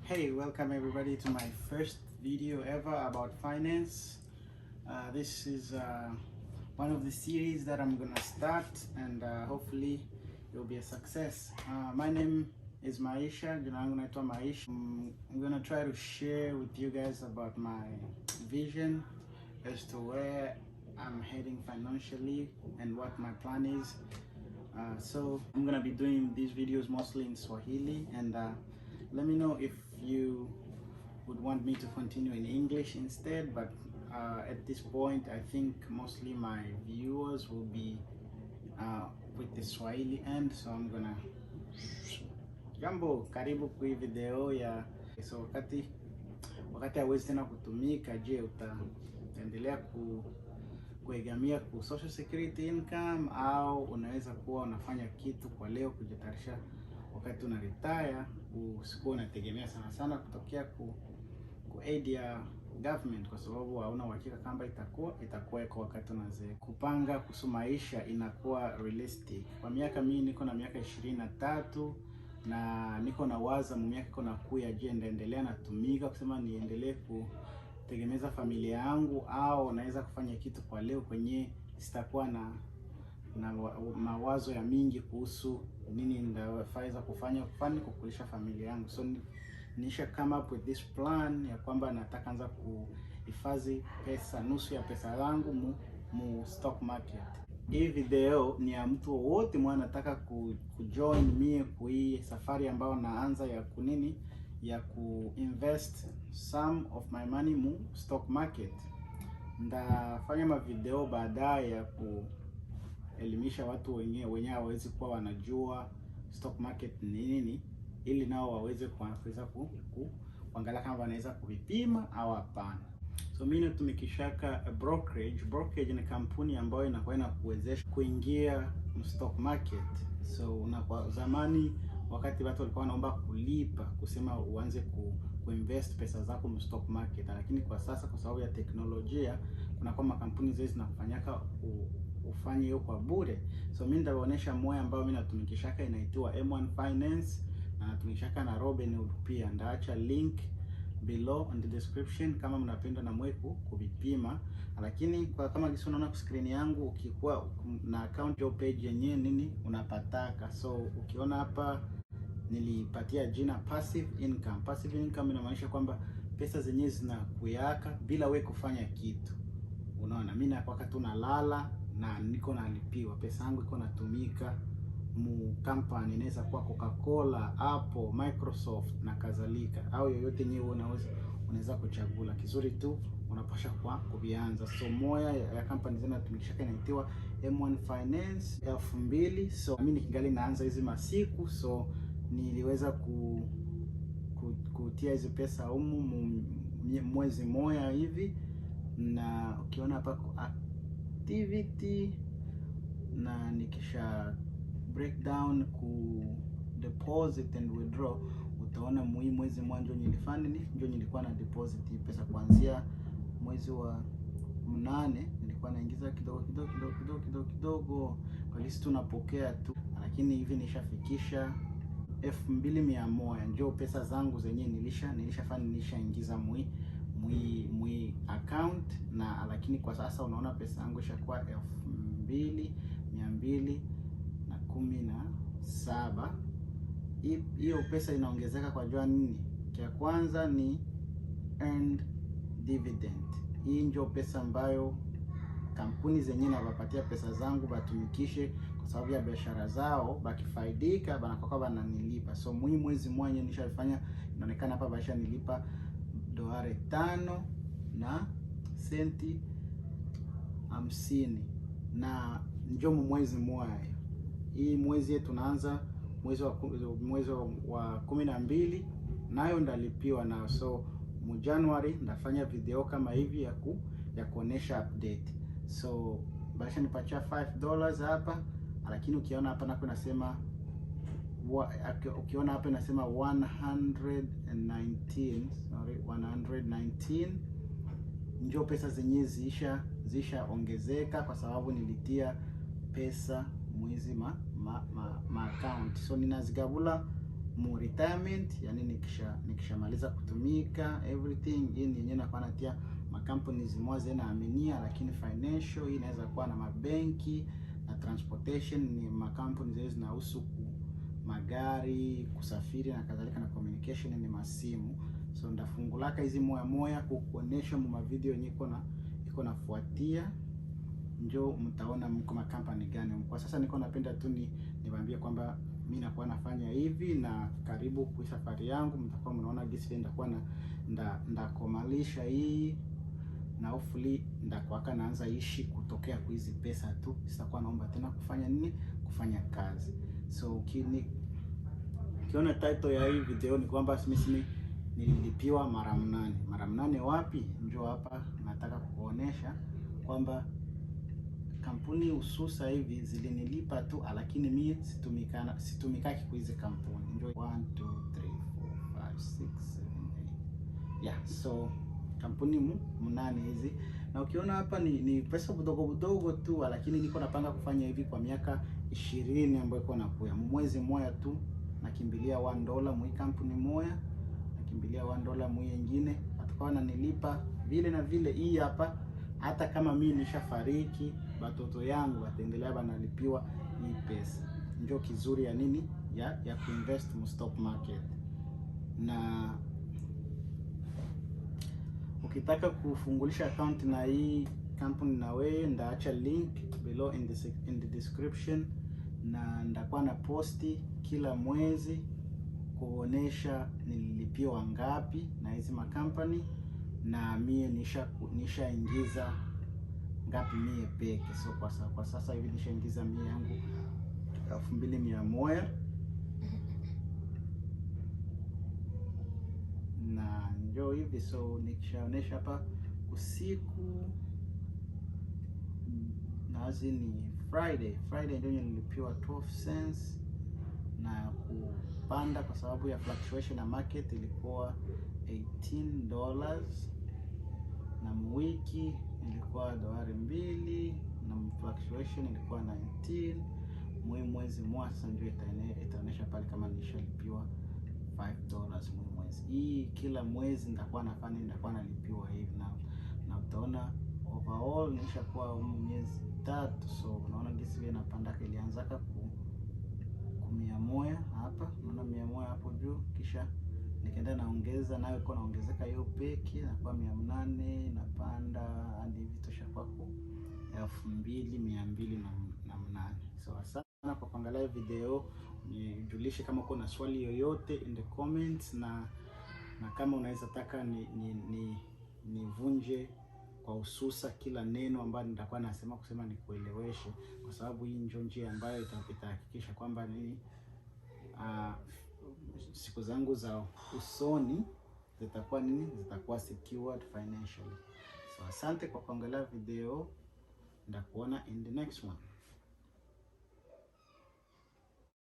Hey, welcome everybody to my first video ever about finance. This is one of the series that I'm gonna start, and hopefully it will be a success. My name is Maisha. Jina langu naitwa Maisha. I'm gonna try to share with you guys about my vision as to where I'm heading financially and what my plan is. So I'm gonna be doing these videos mostly in Swahili, and let me know if you would want me to continue in English instead, but at this point I think mostly my viewers will be with the Swahili end, so I'm gonna jambo karibu kwa video ya so wakati hauwezi tena kutumika, je, utaendelea kuegamia ku social security income, au unaweza kuwa unafanya kitu kwa leo kujitayarisha wakati una retire usikuwa unategemea sana kutokea ku aid ya government, kwa sababu hauna uhakika kama itakuwa kwa wakati unazeeka. Kupanga kuhusu maisha inakuwa realistic. Kwa miaka mimi niko na miaka 23 na niko na waza miaka iko nakuya, je, ndaendelea natumika kusema niendelee kutegemeza familia yangu, au naweza kufanya kitu kwa leo kwenye sitakuwa na mawazo ya mingi kuhusu nini ndaweza kufanya kukulisha familia yangu. So nisha come up with this plan ya kwamba nataka anza kuhifadhi pesa, nusu ya pesa yangu mu stock market. Hii video ni ya mtu wote mwana nataka kujoin mie kwa hii safari ambayo naanza ya kunini ya kuinvest some of my money mu stock market. Ndafanya mavideo baadaye ya kuelimisha watu wenyewe hawezi kuwa wanajua stock market ni nini, ili nao waweze kuanza kuangalia kama wanaweza kuvipima au hapana. So mimi natumikishaka brokerage ni kampuni ambayo inakuwa inakuwezesha kuingia stock market. So kwa zamani wakati watu walikuwa wanaomba kulipa kusema uanze kuinvest pesa zako mu stock market, lakini kwa sasa kwa sababu ya teknolojia kuna kwa makampuni zile zinafanyaka ufanye hiyo kwa bure. So mimi ndawaonesha moja ambayo mimi natumikishaka inaitwa M1 Finance, na natumikishaka na Robinhood pia. Ndaacha link below in the description kama mnapenda na mweku kuvipima. Lakini kwa kama gisi unaona kwa screen yangu, ukikuwa na account yo page yenyewe nini unapataka. So ukiona hapa nilipatia jina passive income. Passive income inamaanisha kwamba pesa zenyewe zinakuyaka bila wewe kufanya kitu. Unaona, mimi wakati tunalala na niko nalipiwa, pesa yangu iko natumika mu company, inaweza kuwa Coca-Cola, Apple, Microsoft na kadhalika, au yoyote yenyewe unaweza kuchagua. Kizuri tu unapasha kwa kuvianza. So moya ya company zinatumikisha inaitwa M1 Finance 2000. So mimi nikingali naanza hizi masiku, so niliweza kutia hizo pesa mwezi moja hivi, na ukiona hapa activity na nikisha breakdown ku deposit and withdraw, utaona mwezi mwanzo nilikuwa na deposit pesa kuanzia mwezi wa 8 nilikuwa naingiza kidogo kwa list tunapokea tu, lakini hivi nishafikisha 2100 ndio pesa zangu zenyewe nilishaingiza mwi account, na lakini kwa sasa unaona pesa yangu ishakuwa 2217. Hiyo pesa inaongezeka kwa jua nini? Kia kwanza ni earned dividend. Hii ndio pesa ambayo kampuni zenyewe nawapatia pesa zangu batumikishe kwa sababu ya biashara zao, bakifaidika banakuwa bananilipa. So mwezi mmoja nishafanya, inaonekana hapa basha nilipa $5 na senti 50, na ndio mwezi mmoja. Hii mwezi tunaanza mwezi wa 12 nayo ndalipiwa na. So mu January ndafanya video kama hivi ya kuonesha update. So basha nipatia $5 hapa, lakini ukiona hapa nako nasema inasema 119 ndio pesa zenyewe zisha ongezeka kwa sababu nilitia pesa mwezi ma account. So ninazigabula mu retirement, yani nikishamaliza kutumika everything. Hii ni yenyewe nakuwa natia makampuni zimoja naaminia, lakini financial hii inaweza kuwa na mabenki na transportation ni makampuni zile zinahusu magari, kusafiri na kadhalika, na communication ni masimu. So ndafungulaka hizi moya kukuonesha mu video yenye iko nafuatia, njoo mtaona mko makampani gani. Kwa sasa niko napenda tu niwaambie kwamba mimi nakuwa nafanya hivi, na karibu kwa safari yangu mtakuwa mnaona gisi ndakuwa ndakomalisha hii, na hopefully ndakuwa naanza ishi kutokea kwa hizi pesa tu, sitakuwa naomba tena kufanya kufanya kazi. So ukiona title ya hii video ni kwamba mimi nililipiwa mara mnane. Wapi? Njoo hapa, nataka kuonesha kwamba kampuni hususa hivi zilinilipa tu, lakini mimi situmikaki kwa hizi kampuni. Njoo 1 2 3 4 5 6 7 8. Yeah, so kampuni mnane hizi, na ukiona hapa ni pesa budogo tu, lakini niko napanga kufanya hivi kwa miaka 20 ambayo iko nakuya. Mwezi mmoja tu nakimbilia $1 mwi kampuni moja, nakimbilia $1 mwi nyingine, atakuwa ananilipa vile na vile. Hii hapa hata kama mimi nishafariki, watoto yangu wataendelea banalipiwa hii pesa. Njoo kizuri ya nini ya kuinvest mu stock market. Na ukitaka kufungulisha account na hii kampuni, na wewe ndaacha link below in the description, na ndakuwa na posti kila mwezi kuonesha nililipiwa ngapi na hizi makampani, na mie nishaingiza ngapi mie peke. So kwa sasa hivi nishaingiza mie yangu 2100, na njoo hivi. So nikishaonesha hapa usiku, nazi ni Friday ndio nilipiwa 12 cents, na kupanda kwa sababu ya fluctuation na market ilikuwa $18, na mwiki ilikuwa $2, na fluctuation ilikuwa 19. Mwezi mwasa ndio itaonesha pale kama nilishalipiwa $5 mwezi. Hii kila mwezi ndakuwa nalipiwa hivi, na utaona overall nishakuwa miezi 3. So unaona gisi vile napanda, ilianzaka ku 100 hapa, unaona 100 hapo juu, kisha nikaenda naongeza, nayo iko naongezeka hiyo peki, na kwa 800 napanda hadi hivi tosha kwa 2208. So asante kwa kuangalia video. Nijulishe kama uko na swali yoyote in the comments, na kama unaweza taka nivunje kwa hususa kila neno ambayo nitakuwa kusema nikueleweshe, kwa sababu hii ndio njia ambayo itahakikisha kwamba siku zangu za usoni zitakuwa secured financially. So asante kwa kuangalia video, ndakuona in the next one.